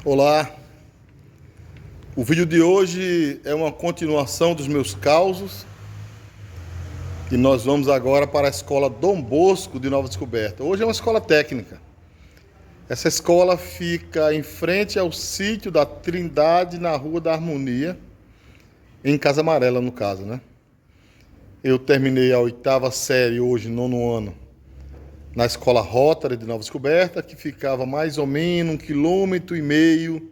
Olá, o vídeo de hoje é uma continuação dos meus causos e nós vamos agora para a escola Dom Bosco de Nova Descoberta. Hoje é uma escola técnica. Essa escola fica em frente ao sítio da Trindade, na Rua da Harmonia, em Casa Amarela, no caso, né? Eu terminei a 8ª série hoje, 9º ano, na escola Rotary de Nova Descoberta, que ficava mais ou menos 1,5 km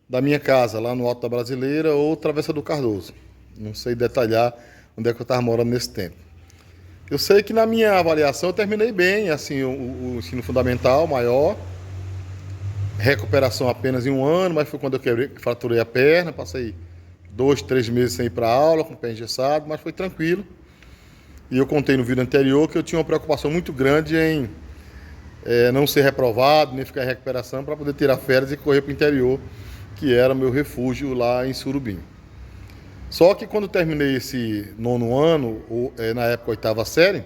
da minha casa, lá no Alto da Brasileira ou Travessa do Cardoso. Não sei detalhar onde é que eu estava morando nesse tempo. Eu sei que na minha avaliação eu terminei bem, assim, o ensino fundamental maior, recuperação apenas em 1 ano, mas foi quando eu fraturei a perna, passei 2, 3 meses sem ir para aula, com o pé engessado, mas foi tranquilo. E eu contei no vídeo anterior que eu tinha uma preocupação muito grande em não ser reprovado, nem ficar em recuperação, para poder tirar férias e correr para o interior, que era meu refúgio lá em Surubim. Só que quando terminei esse 9º ano, na época 8ª série,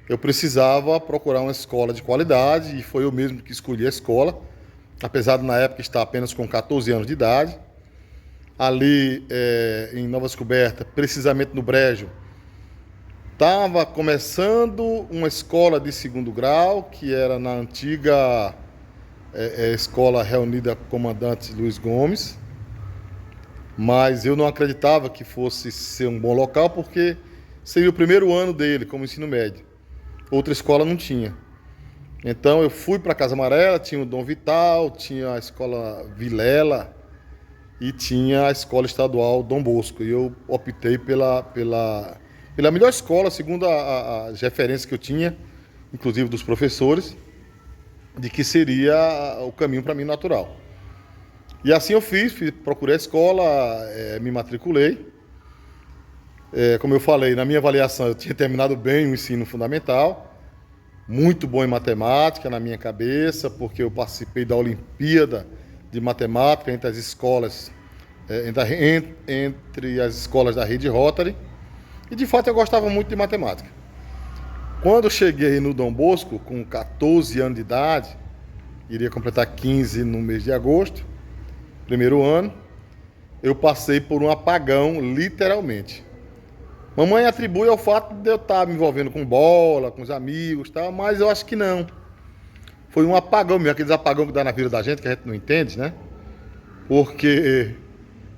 eu precisava procurar uma escola de qualidade e foi eu mesmo que escolhi a escola, apesar de na época estar apenas com 14 anos de idade. Ali em Nova Descoberta, precisamente no Brejo, estava começando uma escola de 2º grau, que era na antiga Escola Reunida Comandante Luiz Gomes, mas eu não acreditava que fosse ser um bom local, porque seria o primeiro ano dele como ensino médio. Outra escola não tinha. Então eu fui para a Casa Amarela, tinha o Dom Vital, tinha a Escola Vilela e tinha a Escola Estadual Dom Bosco. E eu optei pela melhor escola, segundo as referências que eu tinha, inclusive dos professores, de que seria o caminho para mim natural. E assim eu procurei a escola, me matriculei. Como eu falei, na minha avaliação eu tinha terminado bem o ensino fundamental, muito bom em matemática na minha cabeça, porque eu participei da Olimpíada de Matemática entre as escolas, entre as escolas da rede Rotary, e de fato eu gostava muito de matemática. Quando eu cheguei no Dom Bosco, com 14 anos de idade, iria completar 15 no mês de agosto, primeiro ano, eu passei por um apagão, literalmente. Mamãe atribui ao fato de eu estar me envolvendo com bola, com os amigos, tal, mas eu acho que não. Foi um apagão mesmo, aqueles apagão que dá na vida da gente, que a gente não entende, né? Porque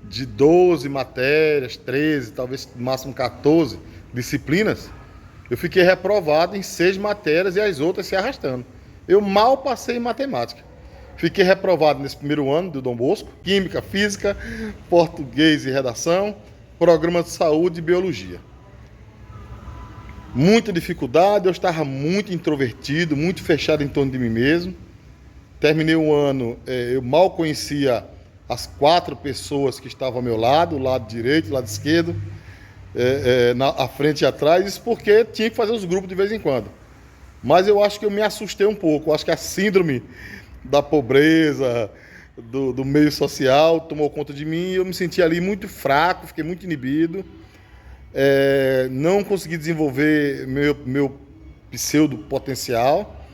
de 12 matérias, 13, talvez no máximo 14 disciplinas, eu fiquei reprovado em 6 matérias e as outras se arrastando. Eu mal passei em matemática. Fiquei reprovado nesse primeiro ano do Dom Bosco, Química, Física, Português e Redação, Programa de Saúde e Biologia. Muita dificuldade, eu estava muito introvertido, muito fechado em torno de mim mesmo. Terminei o ano, eu mal conhecia as 4 pessoas que estavam ao meu lado, o lado direito, o lado esquerdo, à frente e atrás, isso porque tinha que fazer os grupos de vez em quando. Mas eu acho que eu me assustei um pouco, eu acho que a síndrome da pobreza, do meio social, tomou conta de mim e eu me senti ali muito fraco, fiquei muito inibido, não consegui desenvolver meu pseudo potencial,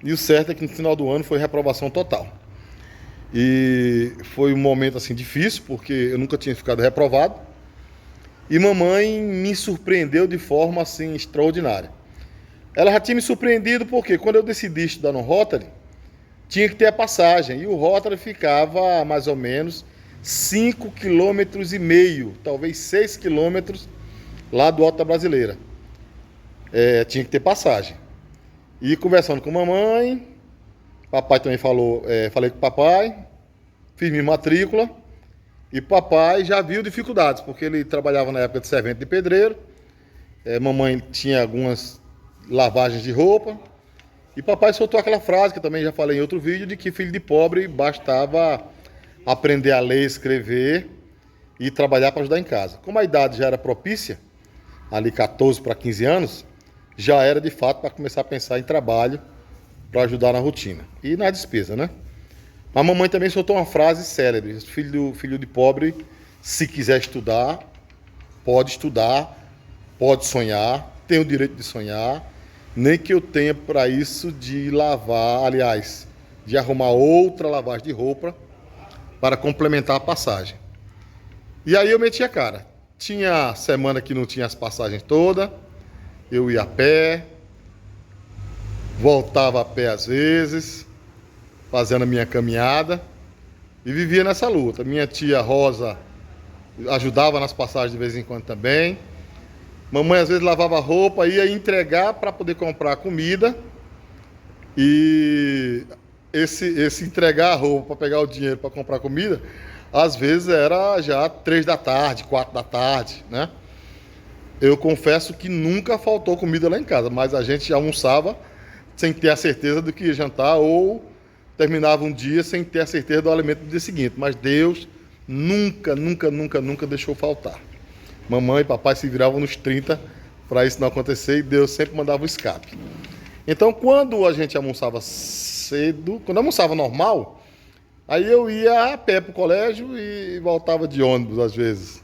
e o certo é que no final do ano foi reprovação total. E foi um momento assim difícil, porque eu nunca tinha ficado reprovado, e mamãe me surpreendeu de forma assim extraordinária. Ela já tinha me surpreendido porque quando eu decidi estudar no Rotary, tinha que ter a passagem, e o Rotary ficava a mais ou menos 5,5 km, talvez 6 km lá do Alto da Brasileira. Tinha que ter passagem. E conversando com mamãe, papai também falei com o papai, fiz minha matrícula, e papai já viu dificuldades, porque ele trabalhava na época de servente de pedreiro, mamãe tinha algumas lavagens de roupa, e papai soltou aquela frase, que eu também já falei em outro vídeo, de que filho de pobre bastava aprender a ler, escrever e trabalhar para ajudar em casa. Como a idade já era propícia, ali 14 para 15 anos, já era de fato para começar a pensar em trabalho para ajudar na rotina e na despesa, né? A mamãe também soltou uma frase célebre: filho de pobre, se quiser estudar, pode sonhar, tem o direito de sonhar, nem que eu tenha para isso de lavar, aliás, de arrumar outra lavagem de roupa para complementar a passagem. E aí eu meti a cara. Tinha semana que não tinha as passagens todas, eu ia a pé, voltava a pé às vezes, fazendo a minha caminhada e vivia nessa luta. Minha tia Rosa ajudava nas passagens de vez em quando também. Mamãe às vezes lavava roupa, ia entregar para poder comprar comida. E esse entregar a roupa para pegar o dinheiro para comprar comida, às vezes era já 3 da tarde, 4 da tarde, né? Eu confesso que nunca faltou comida lá em casa, mas a gente almoçava sem ter a certeza do que ia jantar ou terminava um dia sem ter a certeza do alimento do dia seguinte. Mas Deus nunca deixou faltar. Mamãe e papai se viravam nos 30 para isso não acontecer e Deus sempre mandava o escape. Então, quando a gente almoçava cedo, quando almoçava normal, aí eu ia a pé para o colégio e voltava de ônibus às vezes.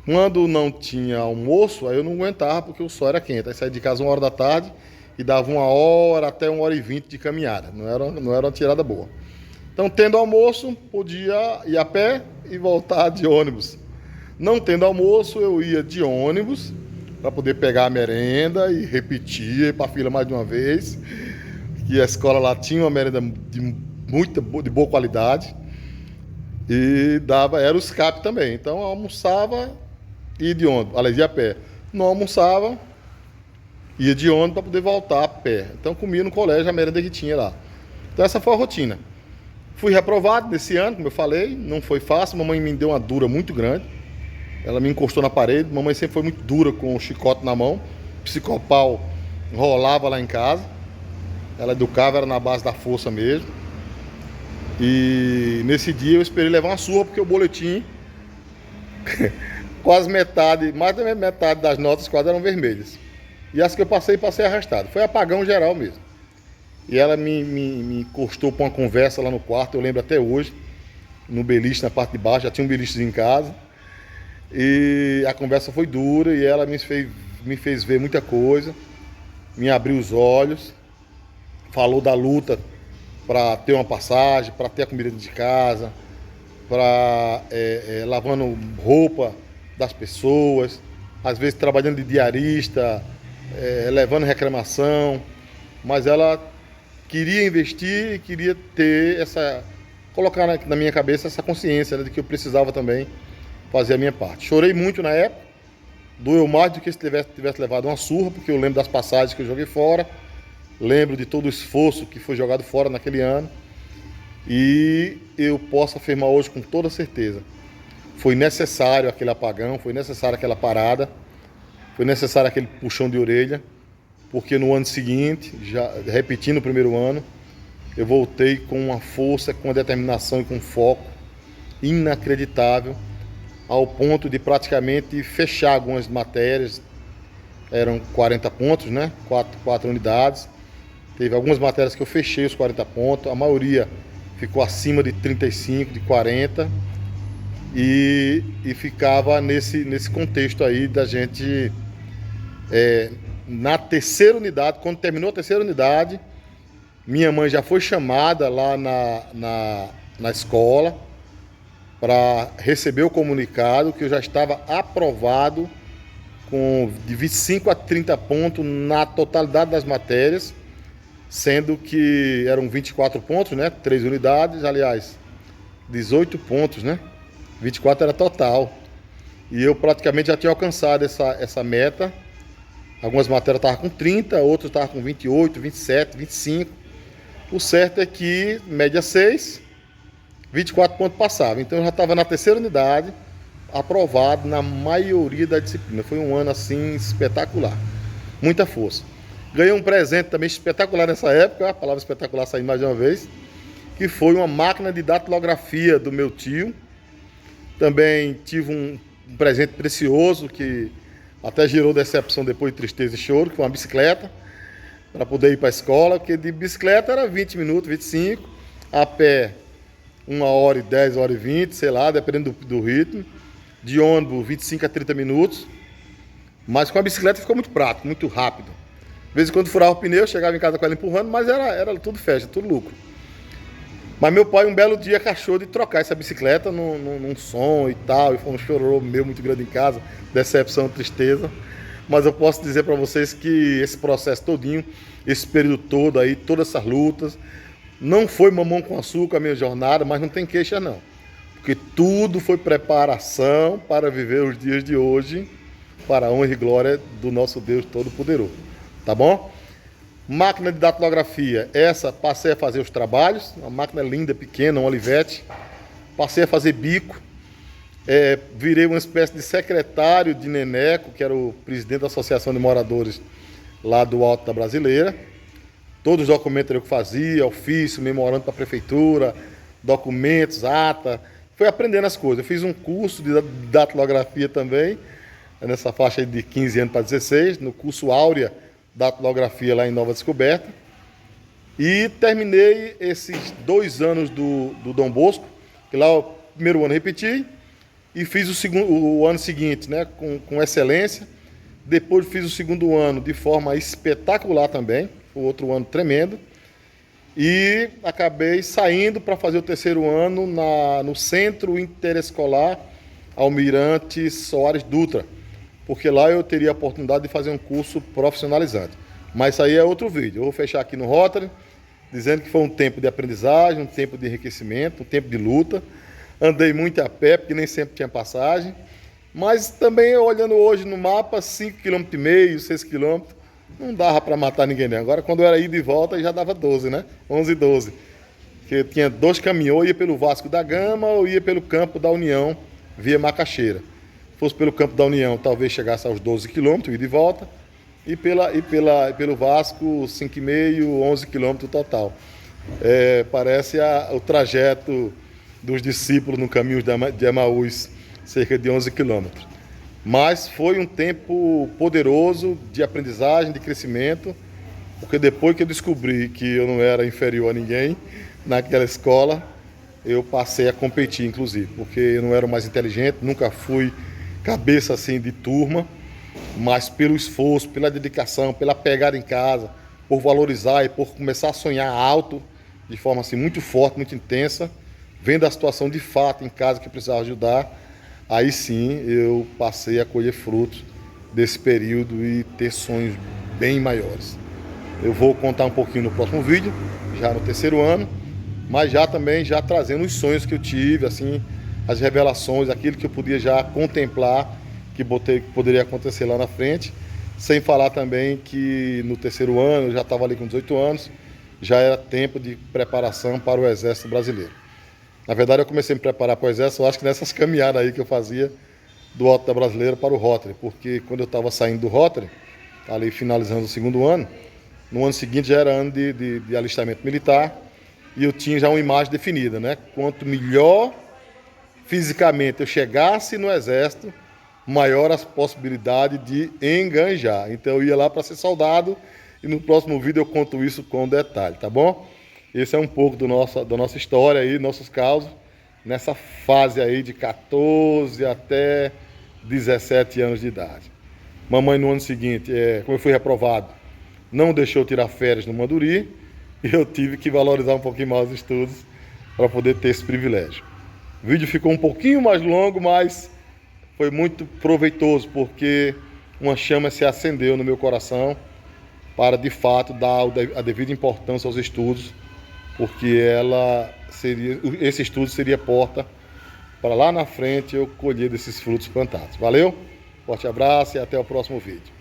Quando não tinha almoço, aí eu não aguentava porque o sol era quente. Aí saía de casa 1 hora da tarde e dava 1 hora até 1h20 de caminhada. Não era uma tirada boa. Então, tendo almoço, podia ir a pé e voltar de ônibus. Não tendo almoço, eu ia de ônibus para poder pegar a merenda e repetir para a fila mais de uma vez. E a escola lá tinha uma merenda de boa qualidade e era o escape também. Então, eu almoçava e ia de ônibus, aliás, ia a pé. Não almoçava, ia de ônibus para poder voltar a pé. Então, comia no colégio a merenda que tinha lá. Então, essa foi a rotina. Fui reprovado nesse ano, como eu falei, não foi fácil. Mamãe me deu uma dura muito grande. Ela me encostou na parede. Mamãe sempre foi muito dura com o chicote na mão. Psicopau rolava lá em casa. Ela educava, era na base da força mesmo. E nesse dia eu esperei levar uma surra, porque o boletim, quase metade, mais da metade das notas quase eram vermelhas. E as que eu passei arrastado. Foi apagão geral mesmo. E ela me encostou para uma conversa lá no quarto, eu lembro até hoje, no beliche, na parte de baixo, já tinha um beliche em casa. E a conversa foi dura e ela me fez ver muita coisa, me abriu os olhos, falou da luta para ter uma passagem, para ter a comida dentro de casa, para lavando roupa das pessoas, às vezes trabalhando de diarista, levando reclamação, mas ela queria investir e queria ter colocar na minha cabeça essa consciência, né, de que eu precisava também fazer a minha parte. Chorei muito na época, doeu mais do que se tivesse levado uma surra, porque eu lembro das passagens que eu joguei fora, lembro de todo o esforço que foi jogado fora naquele ano, e eu posso afirmar hoje com toda certeza, foi necessário aquele apagão, foi necessário aquela parada, foi necessário aquele puxão de orelha, porque no ano seguinte, já repetindo o primeiro ano, eu voltei com uma força, com uma determinação e com um foco inacreditável, ao ponto de praticamente fechar algumas matérias. Eram 40 pontos, né? 4 unidades. Teve algumas matérias que eu fechei os 40 pontos, a maioria ficou acima de 35, de 40, e ficava nesse contexto aí da gente, na terceira unidade, quando terminou a terceira unidade, minha mãe já foi chamada lá na escola, para receber o comunicado que eu já estava aprovado de 25 a 30 pontos na totalidade das matérias, sendo que eram 24 pontos, né? 3 unidades, aliás, 18 pontos, né? 24 era total. E eu praticamente já tinha alcançado essa meta. Algumas matérias estavam com 30, outras estavam com 28, 27, 25. O certo é que, média 6, 24 pontos passava. Então eu já estava na terceira unidade, aprovado na maioria da disciplina. Foi um ano assim espetacular, muita força. Ganhei um presente também espetacular nessa época, a palavra espetacular saindo mais de uma vez, que foi uma máquina de datilografia do meu tio. Também tive um presente precioso que até gerou decepção depois de tristeza e choro, que foi uma bicicleta para poder ir para a escola, porque de bicicleta era 20 minutos, 25, a pé 1h10, 1h20, sei lá, dependendo do ritmo. De ônibus, 25 a 30 minutos. Mas com a bicicleta ficou muito prático, muito rápido. De vez em quando furava o pneu, chegava em casa com ela empurrando, mas era tudo festa, tudo lucro. Mas meu pai um belo dia achou de trocar essa bicicleta num som e tal, e foi um chororô meu muito grande em casa, decepção, tristeza. Mas eu posso dizer para vocês que esse processo todinho, esse período todo aí, todas essas lutas, não foi mamão com açúcar a minha jornada, mas não tem queixa não. Porque tudo foi preparação para viver os dias de hoje, para a honra e glória do nosso Deus Todo-Poderoso. Tá bom? Máquina de datilografia, essa passei a fazer os trabalhos, uma máquina linda, pequena, um Olivetti. Passei a fazer bico, virei uma espécie de secretário de Neneco, que era o presidente da Associação de Moradores lá do Alto da Brasileira. Todos os documentos eu que fazia, ofício, memorando para a prefeitura, documentos, ata. Fui aprendendo as coisas. Eu fiz um curso de datilografia também, nessa faixa de 15 anos para 16, no curso Áurea datilografia lá em Nova Descoberta. E terminei esses 2 anos do Dom Bosco, que lá o primeiro ano repeti, e fiz o ano seguinte, né, com excelência. Depois fiz o segundo ano de forma espetacular também, foi outro ano tremendo. E acabei saindo para fazer o terceiro ano no Centro Interescolar Almirante Soares Dutra, porque lá eu teria a oportunidade de fazer um curso profissionalizante. Mas isso aí é outro vídeo. Eu vou fechar aqui no Rotary, dizendo que foi um tempo de aprendizagem, um tempo de enriquecimento, um tempo de luta. Andei muito a pé, porque nem sempre tinha passagem. Mas também, olhando hoje no mapa, 5,5 km, 6 km, não dava para matar ninguém, né? Agora, quando eu era ida e volta, já dava 12, né? 11 e 12. Porque tinha 2 caminhos, ou ia pelo Vasco da Gama, ou ia pelo Campo da União, via Macaxeira. Fosse pelo Campo da União, talvez chegasse aos 12 quilômetros, ida e volta, e pelo Vasco, 5,5, 11 quilômetros total. Parece o trajeto dos discípulos no caminho de Emaús, cerca de 11 quilômetros. Mas foi um tempo poderoso de aprendizagem, de crescimento, porque depois que eu descobri que eu não era inferior a ninguém naquela escola, eu passei a competir, inclusive, porque eu não era o mais inteligente, nunca fui cabeça assim de turma, mas pelo esforço, pela dedicação, pela pegada em casa, por valorizar e por começar a sonhar alto, de forma assim muito forte, muito intensa, vendo a situação de fato em casa que precisava ajudar, aí sim eu passei a colher frutos desse período e ter sonhos bem maiores. Eu vou contar um pouquinho no próximo vídeo, já no terceiro ano, mas já também trazendo os sonhos que eu tive, assim, as revelações, aquilo que eu podia já contemplar que poderia acontecer lá na frente, sem falar também que no terceiro ano, eu já estava ali com 18 anos, já era tempo de preparação para o Exército Brasileiro. Na verdade, eu comecei a me preparar para o Exército, eu acho que nessas caminhadas aí que eu fazia do Alto da Brasileira para o Rotary, porque quando eu estava saindo do Rotary, ali finalizando o segundo ano, no ano seguinte já era ano de alistamento militar, e eu tinha já uma imagem definida, né? Quanto melhor fisicamente eu chegasse no Exército, maior as possibilidades de enganjar. Então eu ia lá para ser soldado, e no próximo vídeo eu conto isso com detalhe, tá bom? Esse é um pouco da nossa história aí, nossos causos, nessa fase aí de 14 até 17 anos de idade. Mamãe no ano seguinte, como eu fui reprovado, não deixou eu tirar férias no Manduri, e eu tive que valorizar um pouquinho mais os estudos para poder ter esse privilégio. O vídeo ficou um pouquinho mais longo, mas foi muito proveitoso, porque uma chama se acendeu no meu coração para, de fato, dar a devida importância aos estudos, porque esse estudo seria porta para lá na frente eu colher desses frutos plantados. Valeu? Forte abraço e até o próximo vídeo.